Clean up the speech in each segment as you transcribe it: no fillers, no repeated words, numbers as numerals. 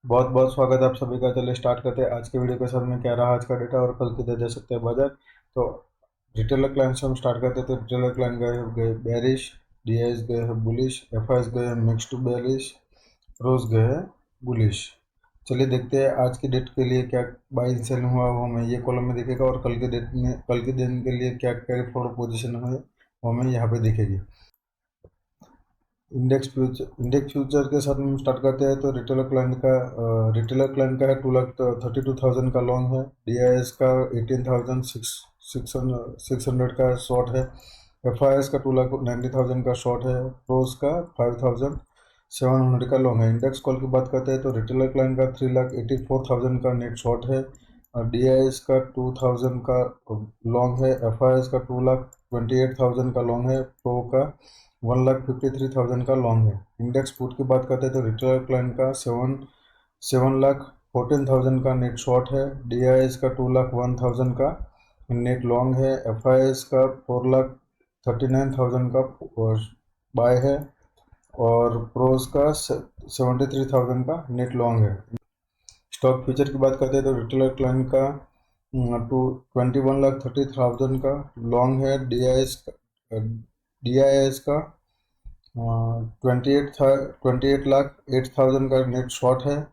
बहुत बहुत स्वागत है आप सभी का। चलिए स्टार्ट करते हैं आज के वीडियो के साथ में क्या रहा आज का डेटा और कल किधर जा सकते हैं बाजार। तो रिटेलर क्लाइंट से हम स्टार्ट करते हैं। तो रिटेलर क्लाइंट गए बेरिश, डीआईएस गए हैं बुलिश, एफआईएस गए हैं मिक्स टू बेरिश, रोज गए हैं बुलिश। चलिए देखते हैं आज की डेट के लिए क्या बाई सेल हुआ वो हमें ये कॉलम में दिखेगा, और कल के डेट में कल के दिन के लिए क्या कैरी फॉरवर्ड पोजीशन है वो हमें यहाँ पे दिखेगी। इंडेक्स फ्यूचर के साथ हम स्टार्ट करते हैं। तो रिटेलर क्लाइंट का है 2,32,000 का लॉन्ग है, डीआईएस का 18,600 का शॉर्ट है, एफआईएस का 2,90,000 का शॉर्ट है, प्रोस का 5,700 का लॉन्ग है। इंडेक्स कॉल की बात करते हैं तो रिटेलर क्लाइंट का 3,84,000 का नेट शॉर्ट है, डीआईएस का 2,000 का लॉन्ग है, एफआईएस का 2,28,000 का लॉन्ग है, प्रो का 1,53,000 का लॉन्ग है। इंडेक्स पुट की बात करते हैं तो रिटेलर क्लाइंट का 7,14,000 का नेट शॉर्ट है, डीआईएस का 2,01,000 का नेट लॉन्ग है, एफआईएस का 4,39,000 का बाय है, और प्रोस का 73,000 का नेट लॉन्ग है। स्टॉक फ्यूचर की बात करते हैं तो रिटेलर क्लाइंट का 21,30,000 का लॉन्ग है, डीआईएस का 28,08,000 का नेट शॉर्ट है,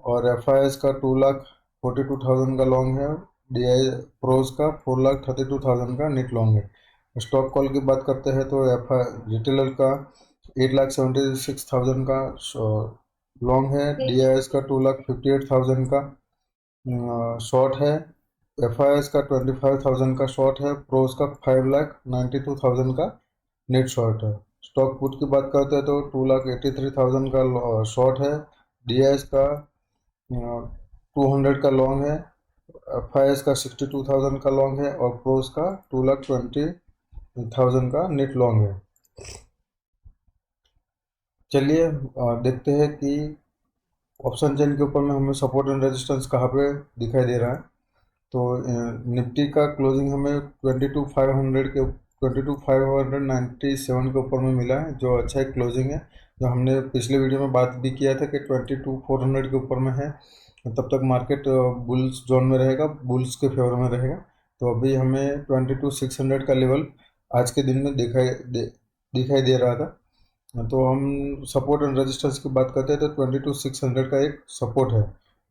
और एफआईएस का 2,42,000 का लॉन्ग है, डीआई प्रोज का 4,32,000 का नेट लॉन्ग है। स्टॉक कॉल की बात करते हैं तो एफ रिटेलर का 8,76,000 का लॉन्ग है, डीआईएस का 2,58,000 का शॉर्ट है, एफआईएस का 25,000 का शॉर्ट है, प्रोज का 5,92,000 का नेट शॉर्ट है। स्टॉक पुट की बात करते हैं तो 2,83,000 का शॉर्ट है, डीएस का 200 का लॉन्ग है, एफआईएस का 62,000 का लॉन्ग है, और प्रोस का 2,20,000 का नेट लॉन्ग है। चलिए देखते हैं कि ऑप्शन चेन के ऊपर में हमें सपोर्ट एंड रेजिस्टेंस कहाँ पे दिखाई दे रहा है। तो निफ्टी का क्लोजिंग हमें 22,597 के ऊपर में मिला है, जो अच्छा एक क्लोजिंग है। जो हमने पिछले वीडियो में बात भी किया था कि 22,400 के ऊपर में है, तब तक मार्केट बुल्स जोन में रहेगा, बुल्स के फेवर में रहेगा। तो अभी हमें 22,600 का लेवल आज के दिन में दिखाई दे रहा था। तो हम सपोर्ट एंड रेजिस्टेंस की बात करते हैं तो 22,600 का एक सपोर्ट है,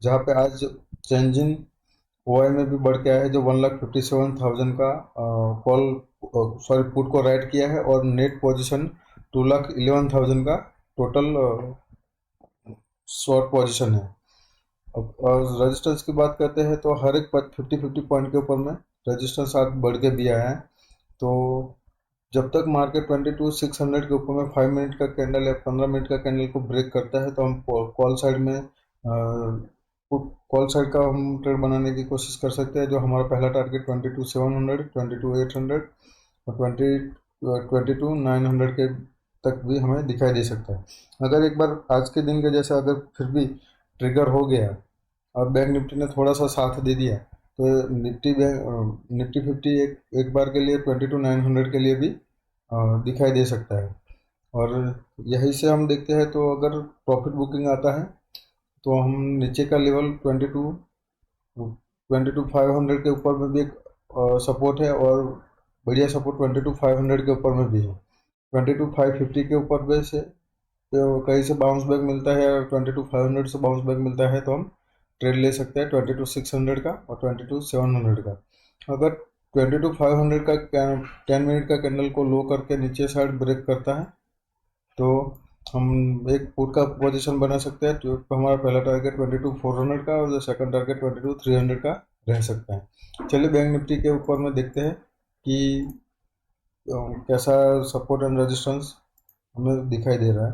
जहाँ पे आज चेंजिंग ओआई में भी बढ़ के आया है, जो 1,57,000 का कॉल पुट को राइट किया है, और नेट पोजीशन 2,11,000 का टोटल शॉर्ट पोजीशन है। अब रेजिस्टेंस की बात करते हैं तो हर एक 50-50 पॉइंट के ऊपर में रेजिस्टेंस आज बढ़ के भी आया है। तो जब तक मार्केट 22,600 के ऊपर में 5 मिनट का कैंडल या 15 मिनट का कैंडल को ब्रेक करता है, तो हम कॉल साइड का हम ट्रेड बनाने की कोशिश कर सकते हैं। जो हमारा पहला टारगेट 22,700, 22,800 और 22,900 के तक भी हमें दिखाई दे सकता है। अगर एक बार आज के दिन के जैसा अगर फिर भी ट्रिगर हो गया और बैंक निफ्टी ने थोड़ा सा साथ दे दिया, तो निफ्टी 50 एक बार के लिए 22,900 के लिए भी दिखाई दे सकता है। और यहीं से हम देखते हैं तो अगर प्रॉफिट बुकिंग आता है तो हम नीचे का लेवल 22,500 के ऊपर में भी एक सपोर्ट है, और बढ़िया सपोर्ट 22,500 के ऊपर में भी है। 22,550 के ऊपर में से तो कहीं से बाउंस बैक मिलता है, 22,500 से बाउंस बैक मिलता है, तो हम ट्रेड ले सकते हैं 22,600 का और 22,700 का। अगर 22,500 का 10 मिनट का कैंडल को लो करके नीचे साइड ब्रेक करता है, तो हम एक पुट का पोजीशन बना सकते हैं। तो हमारा पहला टारगेट 22,400 का और सेकंड टारगेट 22,300 का रह सकता है। चलिए बैंक निफ्टी के ऊपर में देखते हैं कि कैसा सपोर्ट एंड रेजिस्टेंस हमें दिखाई दे रहा है।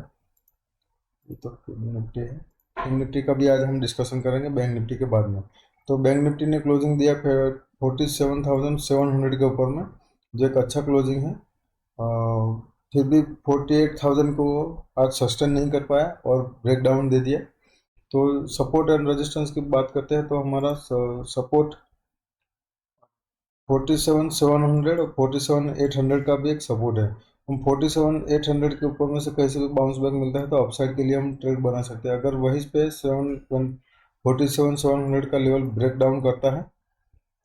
तो निफ्टी है, बैंक निफ्टी का भी आज हम डिस्कशन करेंगे बैंक निफ्टी के बाद में। तो बैंक निफ्टी ने क्लोजिंग दिया 47,700 के ऊपर में, जो एक अच्छा क्लोजिंग है। फिर भी 48,000 को आज सस्टेन नहीं कर पाया और ब्रेक डाउन दे दिया। तो सपोर्ट एंड रेजिस्टेंस की बात करते हैं तो हमारा सपोर्ट 47,700 और 47,800 का भी एक सपोर्ट है। हम 47,800 के ऊपर में से कहीं से भी बाउंस बैक मिलता है तो अपसाइड के लिए हम ट्रेड बना सकते हैं। अगर वहीं पे 47,700 का लेवल ब्रेक डाउन करता है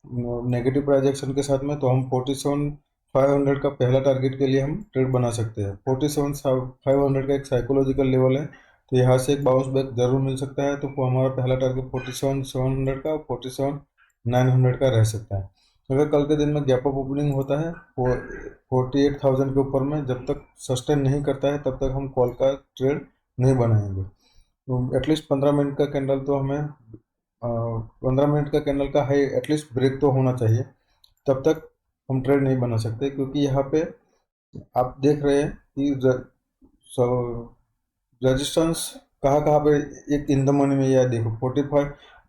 नेगेटिव प्राइजेक्शन के साथ में, तो हम 47,500 का पहला टारगेट के लिए हम ट्रेड बना सकते हैं। 47,500 का एक साइकोलॉजिकल लेवल है, तो यहाँ से एक बाउंस बैक जरूर मिल सकता है। तो हमारा पहला टारगेट 47,700 का, 47,900 का रह सकता है। अगर कल के दिन में गैप अप ओपनिंग होता है 48,000 के ऊपर में, जब तक सस्टेन नहीं करता है तब तक हम कॉल का ट्रेड नहीं बनाएंगे। तो एटलीस्ट 15 मिनट का कैंडल तो हमें 15 मिनट का कैंडल का हाई एटलीस्ट ब्रेक तो होना चाहिए, तब तक हम ट्रेड नहीं बना सकते। क्योंकि यहाँ पे आप देख रहे हैं कि रेजिस्टेंस कहाँ कहाँ पे एक इन द मनी में, यह देखो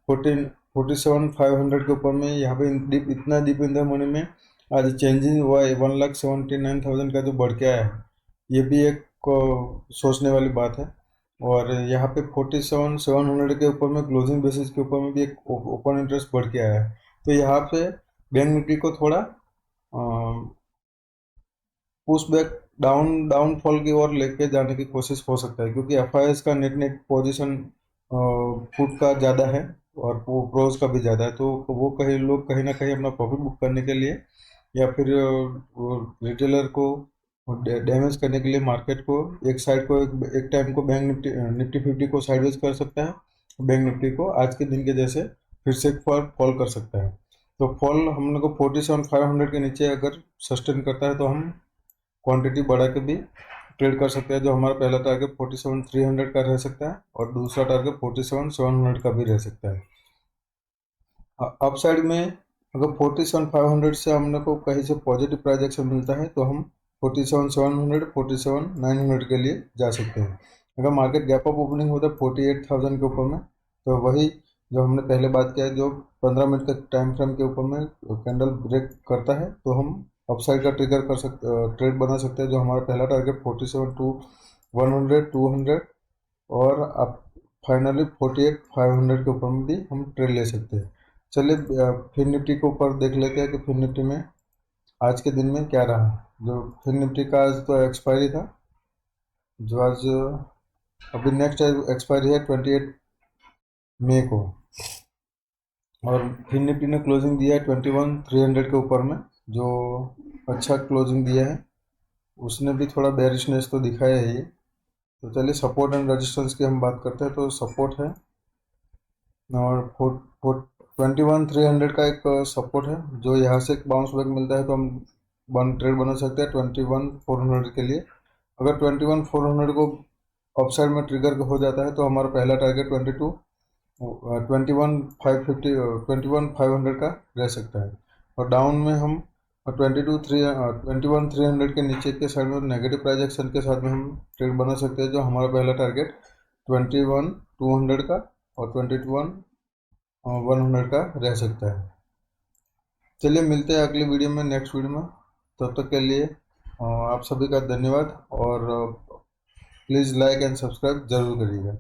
47,500 के ऊपर में यहाँ पे डीप, इतना डीप इन द मनी में आज चेंजिंग हुआ है। 1,79,000 का जो बढ़ के आया है, ये भी एक सोचने वाली बात है। और यहाँ पे 47,700 के ऊपर में क्लोजिंग बेसिस के ऊपर में भी एक ओपन इंटरेस्ट बढ़ के आया है। तो यहाँ पे बैंक निफ्टी को थोड़ा पुश बैक डाउनफॉल की ओर लेके जाने की कोशिश हो सकता है, क्योंकि एफआईएस का नेट पोजीशन पुट का ज़्यादा है और प्रोज का भी ज़्यादा है। तो वो कहीं ना कहीं अपना प्रॉफिट बुक करने के लिए या फिर रिटेलर को डैमेज करने के लिए मार्केट को एक साइड को एक टाइम को बैंक निफ्टी 50 को साइडवेज कर सकता है, बैंक निफ्टी को आज के दिन के जैसे फिर से फॉल कर सकता है। तो फॉल हम लोग को 47,500 के नीचे अगर सस्टेन करता है तो हम क्वांटिटी बढ़ा के भी ट्रेड कर सकते हैं। जो हमारा पहला टारगेट 47,300 का रह सकता है और दूसरा टारगेट 47,700 का भी रह सकता है। अपसाइड में अगर 47,500 से हम लोग को कहीं से पॉजिटिव प्राइजेक्शन मिलता है तो हम 47,700 47,900 के लिए जा सकते हैं। अगर मार्केट गैप अप ओपनिंग होता है 48,000 के ऊपर में, तो वही जो हमने पहले बात किया है, जो 15 मिनट का टाइम फ्रेम के ऊपर में कैंडल ब्रेक करता है तो हम अपसाइड का ट्रिगर कर सकते, ट्रेड बना सकते हैं। जो हमारा पहला टारगेट 47 टू 100 200 और अब फाइनली 48,500 के ऊपर में भी हम ट्रेड ले सकते हैं। चलिए फिर निफ्टी के ऊपर देख लेते हैं कि फिर निफ्टी में आज के दिन में क्या रहा। जो फिर निफ्टी का आज तो एक्सपायरी था, जो आज अभी नेक्स्ट एक्सपायरी है 28 मई को, और फिर निफ्टी ने क्लोजिंग दिया है 21,300 के ऊपर में, जो अच्छा क्लोजिंग दिया है। उसने भी थोड़ा बेरिशनेस तो दिखाया है ये। तो चलिए सपोर्ट एंड रेजिस्टेंस की हम बात करते हैं। तो सपोर्ट है और 21,300 का एक सपोर्ट है, जो यहाँ से एक बाउंस बैक मिलता है तो हम ट्रेड बना सकते हैं 21,400 के लिए। अगर 21,400 को अपसाइड में ट्रिगर हो जाता है तो हमारा पहला टारगेट 21,500 का रह सकता है। और डाउन में हम 21,300 के नीचे के साइड में नेगेटिव प्राइजेक्शन के साथ में हम ट्रेड बना सकते हैं। जो हमारा पहला टारगेट 21,200 का और 21,100 का रह सकता है। चलिए मिलते हैं अगली वीडियो में, नेक्स्ट वीडियो में। तब तक के लिए आप सभी का धन्यवाद और प्लीज़ लाइक एंड सब्सक्राइब जरूर करिएगा।